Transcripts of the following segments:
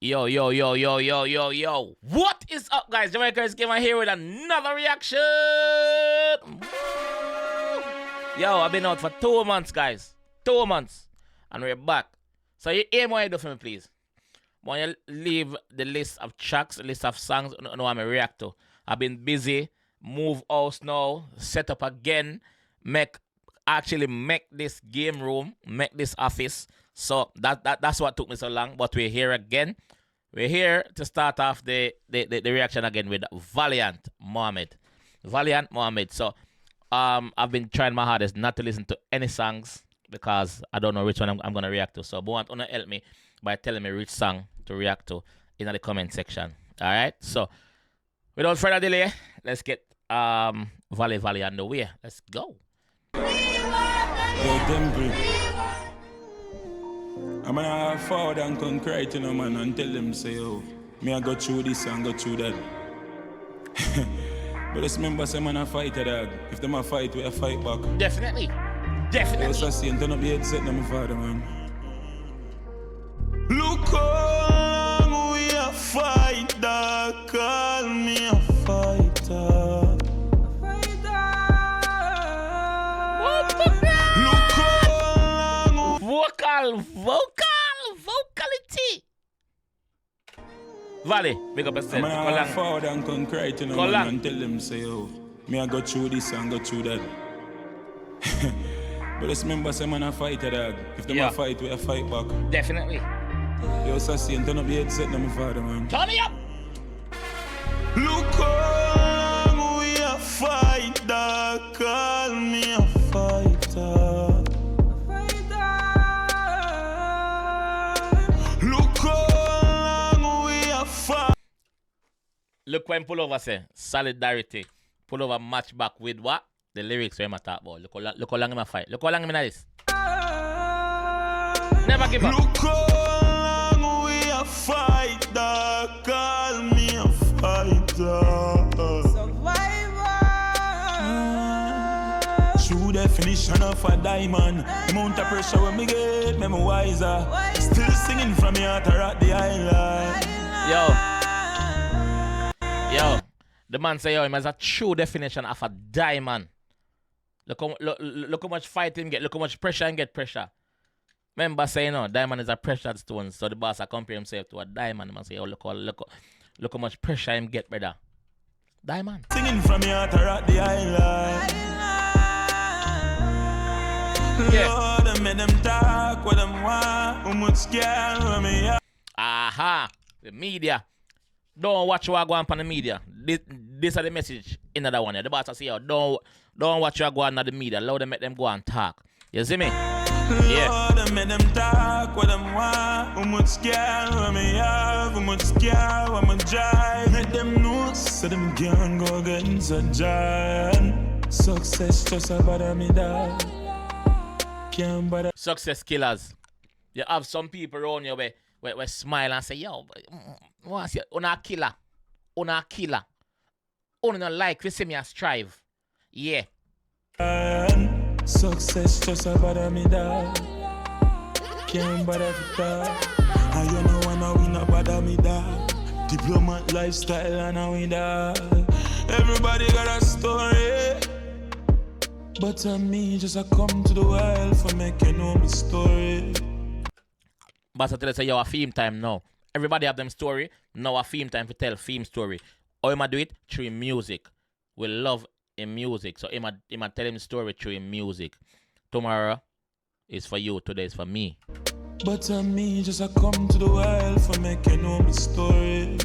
Yo, yo, yo, yo, yo, yo, yo. What is up, guys? JAMAICA'S came here with another reaction. Yo, I've been out for 2 months, guys. 2 months. And we're back. So you aim what you do for me, please. Want you leave the list of tracks, the list of songs, no, I'm a react to. I've been busy. Move house now. Set up again. Actually make this game room. Make this office. So that's what took me so long. But we're here again. We're here to start off the reaction again with Valiant Mohammed. Valiant Mohammed. So I've been trying my hardest not to listen to any songs because I don't know which one I'm gonna react to. So want to help me by telling me which song to react to in the comment section. Alright? So without further delay, let's get Valley on the way. Let's go. I'm gonna forward and concrete, you know, man, and tell them, say, oh, me I go through this and go through that. But just remember, say, man, I fight, dog. If them a fight, we a fight back. Definitely. Definitely. Yes, I see, and turn up the headset, now, my father, man. Look how long we a fight, dog. Call me a fighter. Vocality. Valley, big up yourself. I'm gonna forward and concrete, you know, man, and tell them, say, oh, me I go through this and go through that. But just remember, say, man, I fight, dog. If them a fight, we a fight back. Definitely. Yo, Sassy, and turn up the headset, now, my father, man. Turn it up. Look how long we a fight, dog. Call me a fighter. Look when Pullover say, solidarity. Pullover match back with what? The lyrics where I talk about. Look how long I fight. Look how long I'm in this. Never give up. Look how long we a fight, dog. Call me a fighter. Survivor. True definition of a diamond. Amount of pressure when me get, me wiser. Still singing from your heart at the island. Yo, the man say, yo, him has a true definition of a diamond. Look how much fight him get. Look how much pressure him get pressure. Remember saying, no, diamond is a precious stone. So the boss compare himself to a diamond. Man say, oh, look how much pressure him get, brother. Diamond. Singing from your heart at the island. Yeah. Lord, I made them talk what them want. How much girl me up. Aha. The media. Don't watch what go on the media. This is the message in that one. The boss say, yo, don't watch what go on the media. Allow them, make them go and talk. You see me? Yeah. Lord, I made them talk what them want. How much girl me have. How much girl I'm a drive. Make them know so them can't go against a giant. Success just a bother me dog. Can't bother. Success killers. You have some people around you where smile and say, yo, what's your una killer? Una killer. Una not like we see me and strive. Yeah. Success just a bother me dog. Can't bother for dog. And you know when I win a bother me dog. Diplomat lifestyle and I win dog. Everybody got a story. But me just a come to the world for making know my story. But I tell you, say, yo, a theme time now. Everybody have them story. Now a theme time to tell theme story. How am I do it? Through music. We love in music. So am I tell him story through music. Tomorrow is for you. Today is for me. But me just a come to the world for making know my story.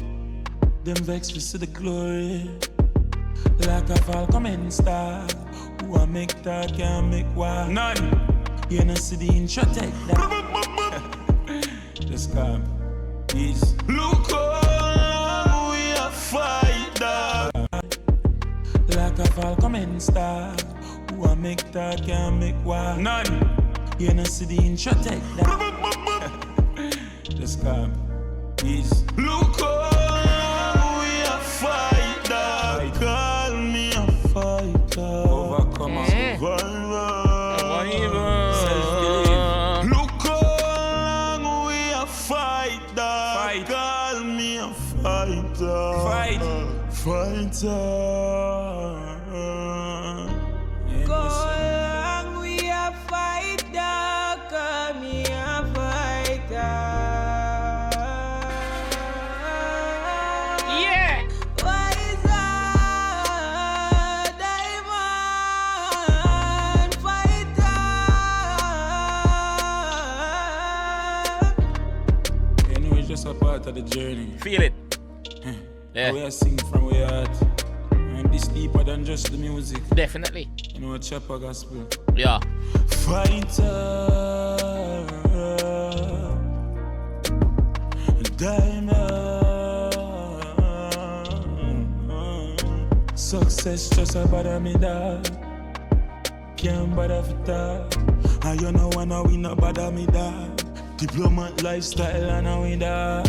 Them vex to see the glory. Like a Falcon star. Who I make that can't make war. None. You know see the intro take that. Just calm. Peace. Look how long we a fight, dog. Like a Falcon star. Who I make that can't make war. None. You know see the intro take that. Just calm. Peace. Look how long we a fight, dog. Call me a fighter. Overcomer. Survivor. Self-belief. Look how long we a fight, dog. Go along, we a fighter, come me a fighter. Yeah. Why is that diamond fighter? You know, it's just a part of the journey. Feel it. Yeah. We are singing from where heart. And this deeper than just the music. Definitely. You know, chopper gospel. Yeah. Fighter, diamond. Success just a bother me dog. Can't bother for that. And you know wanna win no bother me dog. Diplomat lifestyle and a win dog.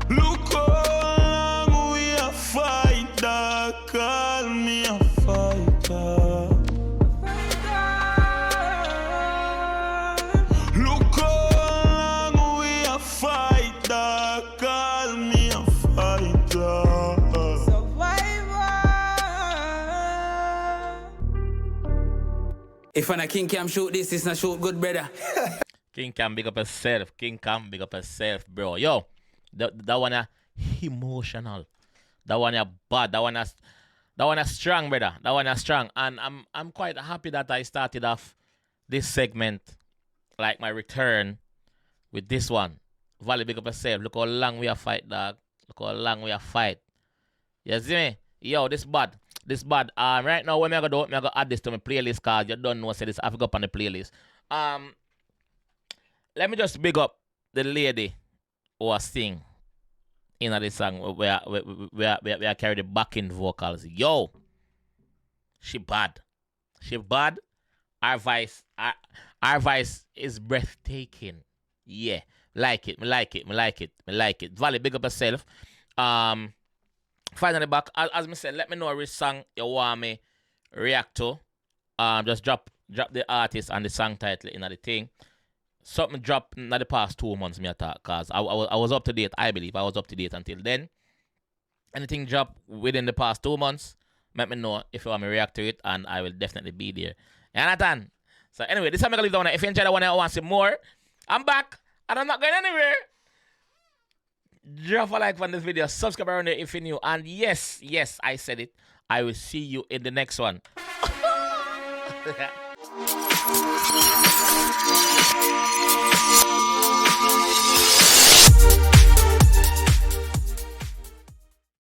Look how long we a fight dog. Call me a fighter. Look how long we a fight dog. Call me a fighter. Survivor. If I'm a King Cam shoot this, it's not shoot good, brother. King Cam, big up yourself. King Cam, big up yourself, bro. Yo, that one emotional. That one bad. That one strong, brother. That one strong. And I'm quite happy that I started off this segment, like my return, with this one. Valley, big up yourself. Look how long we are fight, dog. Look how long we are fight. You see me? Yo, this bad. This bad. Right now, what I'm gonna do, I'm gonna add this to my playlist, cause you don't know, say this. I forgot on the playlist. Let me just big up the lady who was sing in this song where I carry the backing vocals. Yo, she bad. She bad. Our voice is breathtaking. Yeah, like it. Valley, big up yourself. Finally back. As I said, let me know which song you want me react to. Just drop the artist and the song title in the thing. Something dropped in the past 2 months, me attack, cause I was up to date. I believe I was up to date until then. Anything drop within the past 2 months, let me know if you want me to react to it, and I will definitely be there. You understand? So anyway, this time I'm gonna leave down. If you enjoyed the one, I want to see more. I'm back, and I'm not going anywhere. Drop a like on this video, subscribe around there if you're new, and yes, I said it. I will see you in the next one.